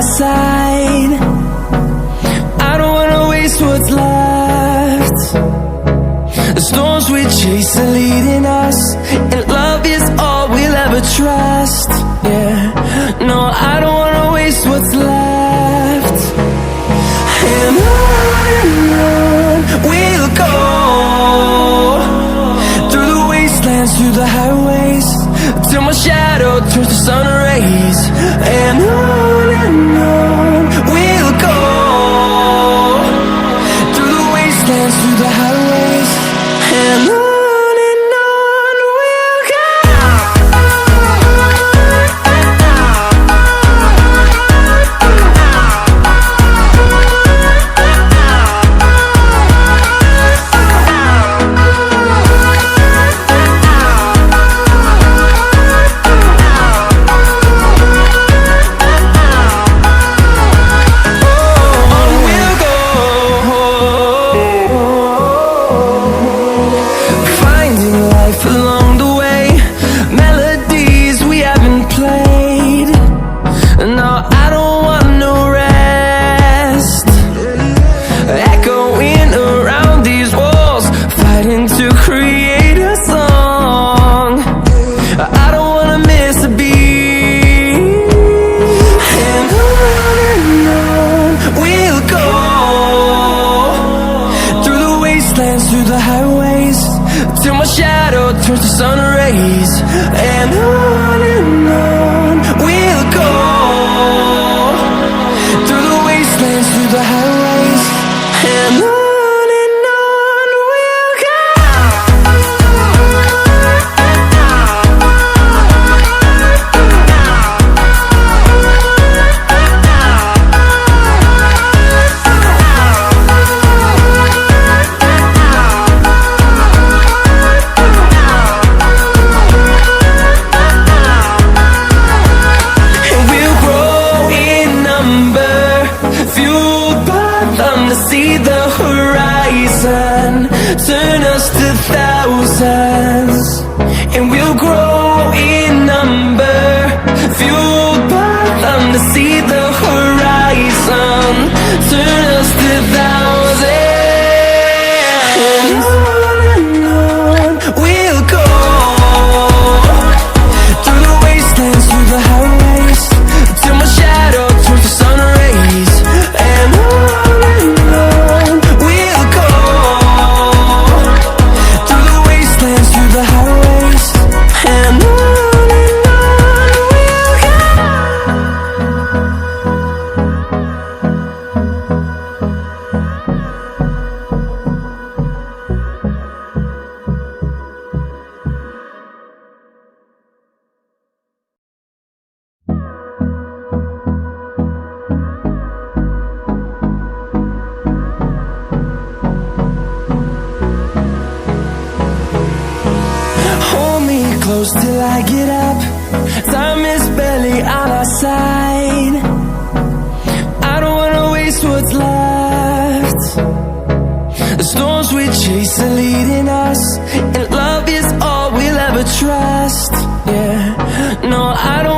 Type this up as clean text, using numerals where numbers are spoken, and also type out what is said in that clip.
side. I don't wanna waste what's left. The storms we chase are leading us, and love is all we'll ever trust. Yeah, no, I don't wanna waste what's left. And on we'll go, through the wastelands, through the highways, till my shadow turns to sun rays. And on we'll go, through the wastelands, through the highways, and on we'll go. Through the highways, till my shadow turns to sun rays. And on we'll go, through the wastelands, through the highways, and on we'll go. See the horizon, turn us to thousands, and we'll grow in number, fueled by them to see the horizon, turn us to thousands. And on we'll go, through the wastelands, through the highways, till my shadow turns to sun rays. And close till I get up, time is barely on our side. I don't wanna waste what's left. The storms we chase are leading us, and love is all we'll ever trust. Yeah, no, I don't